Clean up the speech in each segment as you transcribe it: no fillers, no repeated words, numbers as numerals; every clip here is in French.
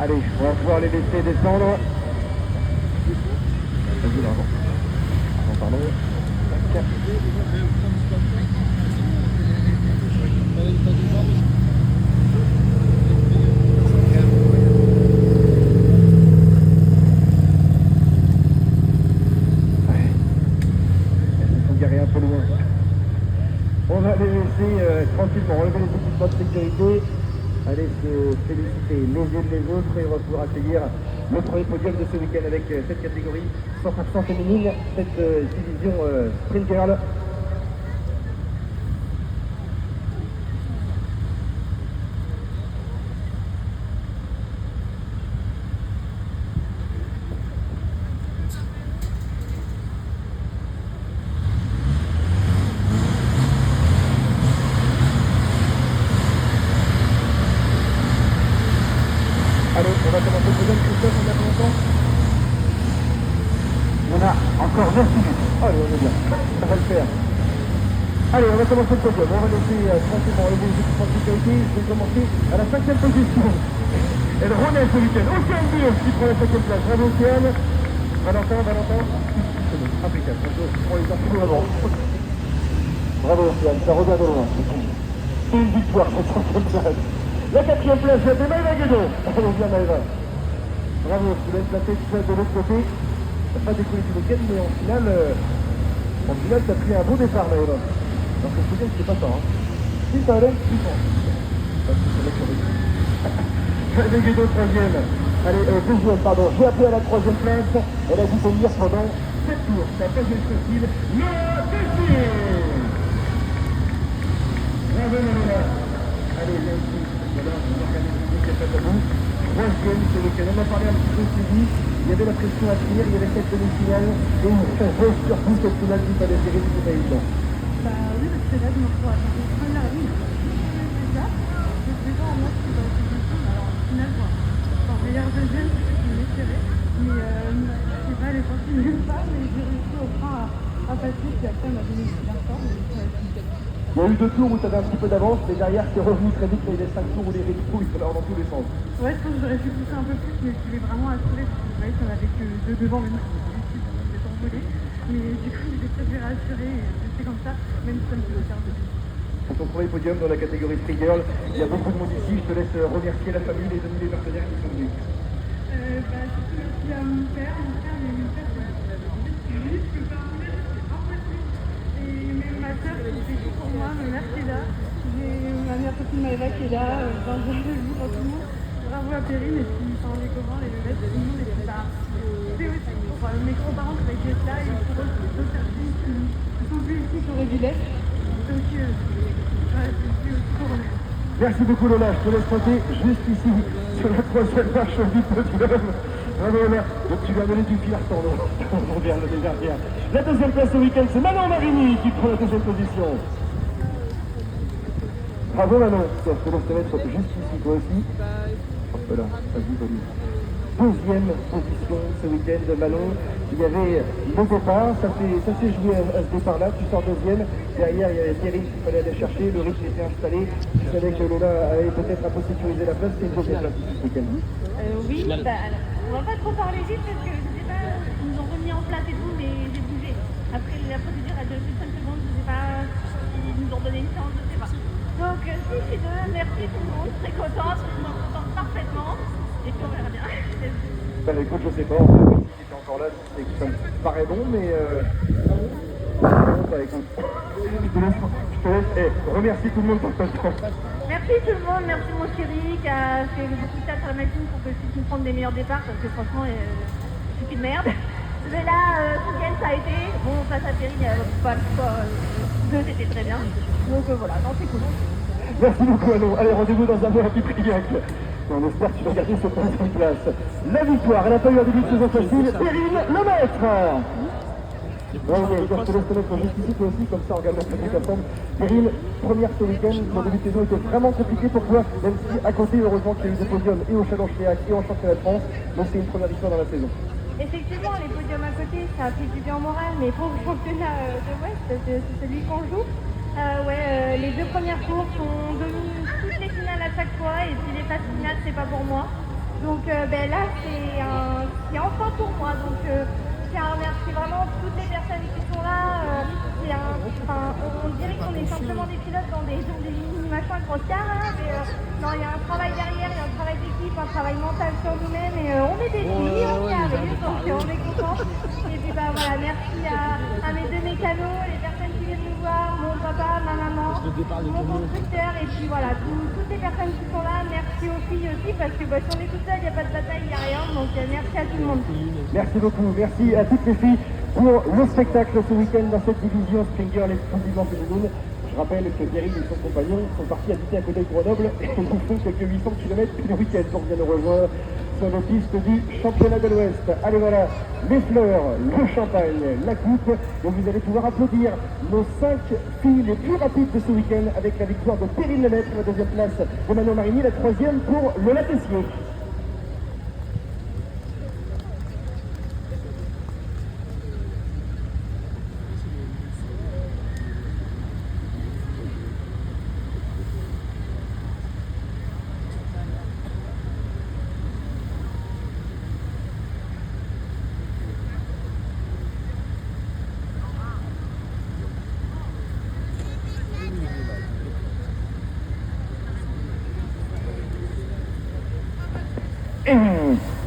Allez, on va pouvoir les laisser descendre. Vas-y, bravo. Pardon. Tac. Un peu loin. On va les laisser tranquillement relever les équipements de sécurité, aller se féliciter les uns les autres et on va pouvoir accueillir le premier podium de ce week-end avec cette catégorie 100% féminine, cette division Sprint Girl. Allez, on va commencer le deuxième. Christophe, on a combien de temps? On a encore 9 minutes. Allez, on est bien. Ça va le faire. Allez, on va commencer le podium. On va laisser tranquillement les équipements de sécurité. Je vais commencer à la 5e position. Elle renaît ce week-end. Océane Dieu qui prend la 5e place. Bravo Océane. Valentin. Impeccable. Je prends les infos avant. Bravo Océane, ça revient de loin. Une victoire pour 5e place. La 4e place, c'est Maëva Guédon. Allez, bien Maëva. Bravo, tu l'as placé tout ça de l'autre côté. Tu n'as pas décollé du week-end, mais en finale, tu as pris un beau départ Maëva. Donc le week-end, c'était pas ça. Hein. Si ça allait, tu penses. Maëva Guédon, 3e. Allez, 2e, pardon. J'ai appelé à la 3e place. Elle a dû tenir pendant 7 tours. Ça n'a pas été facile. Le deuxième. Bravo Maëva. Allez, viens ici. Voilà, on va regarder le week-end à vous. 3e ce week-end. On a parlé un petit peu de suivi. Il y avait la pression à finir, il y avait cette demi-finale. Et une grosse surtout cette finale qui fallait gérer, c'était pas évident. Bah oui, parce que là, je me retrouve à faire une première ligne. Déjà en mode qui va être position. Alors en finale, en meilleur deuxième, je me serré. Mais je sais pas, les sorties nulle part, mais j'ai réussi au frein à passer. Puis après, on m'a donné une super forme. Il y a eu 2 tours où tu avais un petit peu d'avance, mais derrière c'est revenu très vite, mais il y a 5 tours où les rétros ils sont là dans tous les sens. Ouais, je pense que j'aurais pu pousser un peu plus, mais je voulais vraiment assurer, parce que vous voyez, ça n'avait que 2 devant, même si j'étais envolé. Mais du coup, j'ai préféré assurer et rester comme ça, même si ça me faisait faire de plus. C'est ton premier podium dans la catégorie Free Girl. Il y a beaucoup de monde ici, je te laisse remercier la famille, les amis, les partenaires qui sont venus. Surtout merci à mon père, c'est juste que par mon aide, c'est impossible. Et même ma soeur qui fait tout pour moi, ma mère qui est là. J'ai ma meilleure copine Maëva qui est là, Benjamin, tout le monde. Bravo à Perrine et puis les copains, les bébés, tout le monde. Et puis c'est aussi pour mes grands-parents qui avaient été là et pour eux, d'autres personnes qui sont plus ici qui auraient dû l'être. Donc, je suis aussi pour eux. Merci beaucoup Lola, je te laisse monter juste ici, sur la 3e marche du podium. Bravo Lola, donc tu vas donner du fil à retordre. On regarde déjà bien. La 2e place ce week-end, c'est Manon Marini qui prend la 2e position. Bravo Manon, je te laisse te mettre juste ici, toi aussi. Hop là, vas-y, vas-y. 2e position ce week-end de Manon. Il y avait le départ, ça s'est joué à ce départ-là, tu sors 2e. Derrière, il y avait Thierry qu'il fallait aller chercher, le rythme était installé. Tu savais que Lola allait peut-être un peu sécuriser la place, c'est une 2e place ici ce week-end. Oui, on va pas trop parler vite parce que je sais pas, ils nous ont remis en place et tout, mais j'ai bougé. Après, la procédure a duré plus de 5 secondes, je sais pas s'ils nous ont donné une séance, je sais pas. Donc, si je suis de merci tout le monde, très contente, je m'en contente parfaitement, et puis on verra bien. Bah écoute, je sais pas, en fait, si t'es encore là, c'est que ça me paraît bon, mais bah écoute, je te laisse, remercie tout le monde pour ton temps. Merci tout le monde, merci mon chéri qui a fait beaucoup de tâches à la machine pour que je puisse me prendre des meilleurs départs, parce que franchement, je suis qu'une merde. Mais là, ce week-end ça a été, bon, face à Thierry, il n'y a pas le choix, c'était très bien. Donc voilà, non, c'est cool. Merci beaucoup, Anno. Allez, rendez-vous dans un mois à Pipriac. On espère que tu vas garder cette 3e place. La victoire, elle n'a pas eu un début de saison facile. Perrine Lemaître. Ouais, je te laisse te mettre juste ici, toi aussi, comme ça on regarde la pratique ensemble. Perrine, première ce week-end, le début de saison était vraiment compliqué pour toi, même si à côté, heureusement qu'il y a eu des podiums et au Challenge Léac et en championnat de France. Donc c'est une première victoire dans la saison. Effectivement, les podiums à côté, ça a fait du bien au moral, mais pour le championnat de West, c'est celui qu'on joue. Les 2 premières courses, on domine toutes les finales à chaque fois, et puis les phases finales, c'est pas pour moi. Donc là, c'est enfin pour moi. Donc je tiens à remercier vraiment toutes les personnes qui sont là. On dirait qu'on est simplement des pilotes dans des machins grossières, hein, mais non, il y a un travail derrière, il y a un travail d'équipe, un travail mental sur nous-mêmes, et on est des filles, on y arrive, donc on est contents. Et puis voilà, merci à mes deux mécanos, les personnes qui viennent nous voir, mon papa, ma maman, mon constructeur, et puis voilà, toutes les personnes qui sont là, merci aux filles aussi, parce que si on est tout seul, il n'y a pas de bataille, il n'y a rien, donc merci à tout le monde. Merci beaucoup, merci à toutes les filles pour le spectacle ce week-end dans cette division Spring Girl exclusivement féminine. Je rappelle que Thierry et son compagnon sont partis habiter à côté de Grenoble et nous font quelques 800 km le week-end pour venir nous rejoindre sur les pistes du championnat de l'Ouest. Allez voilà, les fleurs, le champagne, la coupe, et vous allez pouvoir applaudir nos 5 filles les plus rapides de ce week-end avec la victoire de Perrine Lemaître, la deuxième place de Manon Marigny, la troisième pour Lola Tessier.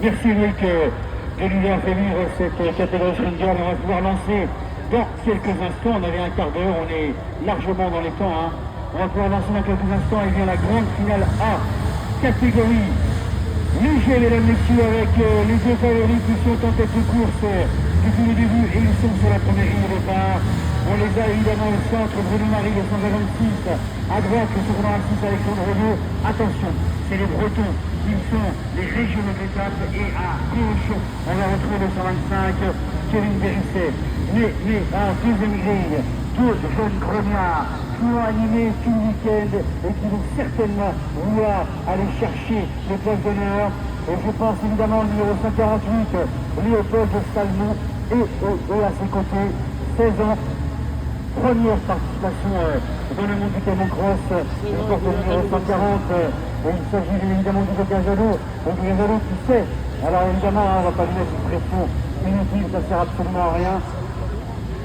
Merci Eric de nous avoir fait vivre cette catégorie Spring Girl. On va pouvoir lancer dans quelques instants. On avait un quart d'heure, on est largement dans les temps. Hein. On va pouvoir lancer dans quelques instants et bien la grande finale A, catégorie léger, mesdames, messieurs, avec les deux favoris qui sont en tête de course depuis le début et ils sont sur la première ligne de départ. On les a évidemment au centre, Bruno Marie, le 126, à droite, le 126, Alexandre Renaud. Attention, c'est les Bretons qui sont les régionaux de l'étape, et à gauche, on va retrouver le 125, Kevin Bérisset. Mais en deuxième grille, deux jeunes grognards qui ont animé tout le week-end et qui vont certainement vouloir aller chercher les places d'honneur. Et je pense évidemment au numéro 148, Léopold Salmon, et à ses côtés, 16 ans. Première participation dans le monde du camion cross, le porte numéro 140, il s'agit évidemment du Gazalo, qui sait, alors évidemment on ne va pas lui mettre une pression inutile, ça ne sert absolument à rien,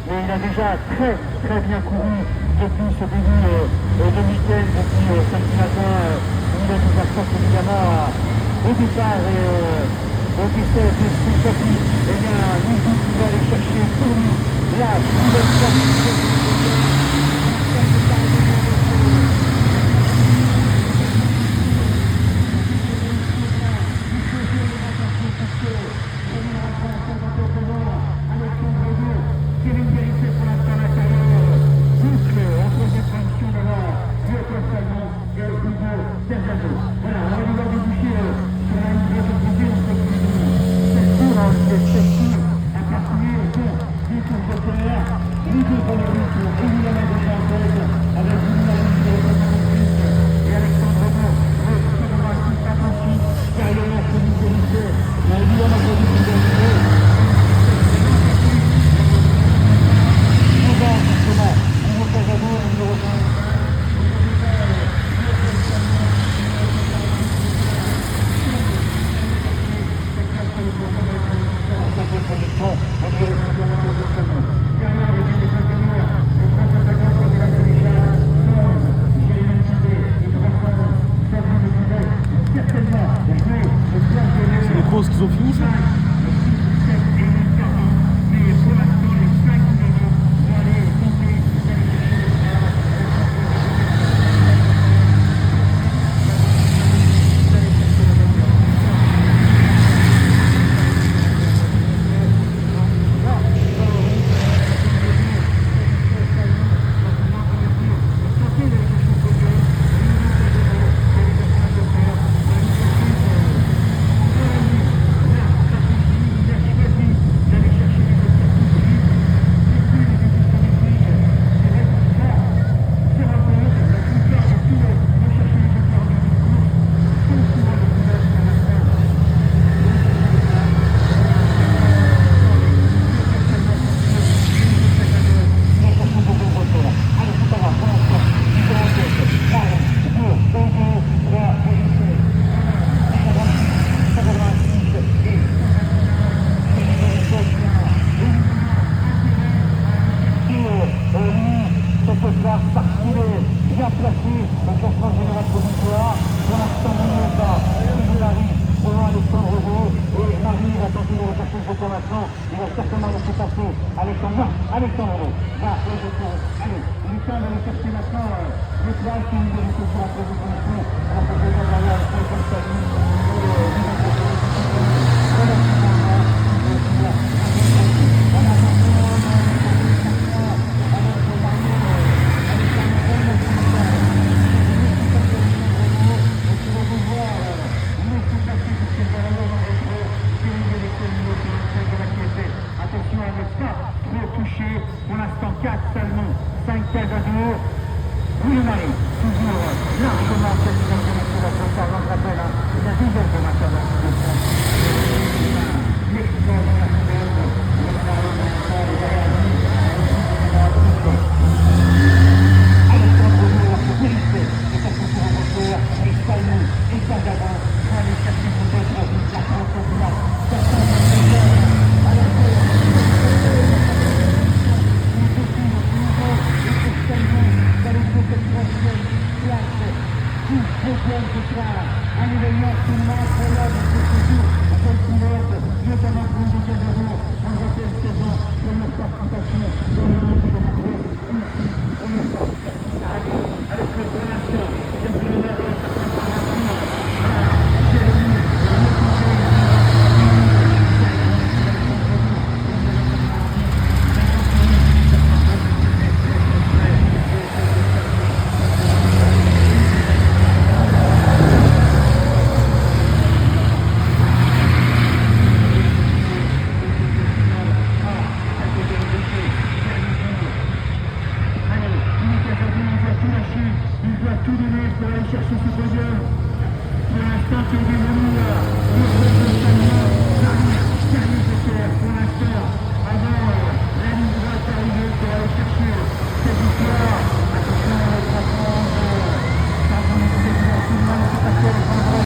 mais il a déjà très bien couru depuis ce début de week-end, depuis samedi matin, il a déjà fait évidemment au départ et au décès de ce tapis, et bien nous qui va aller chercher pour lui la nouvelle place. aller chercher maintenant les places qui nous donnent pour la présentation. On peut déjà d'ailleurs faire comme ça. Attention à ne pas trop toucher. Pour l'instant, 4 seulement. 5 cases à jour. Willemari, toujours largement qualifié sur la frontière. On rappelle, il y a 12 heures de matière de France. L'exploit de la Alexandre Roux a fait vérité de sa culture en moteur. Et Salmon et Sagada vont aller chercher peut-être la France en place. Un événement absolument incroyable pour ce jour, à quel pilote, notamment pour une deuxième jour, on refait une saison de notre participation dans le monde.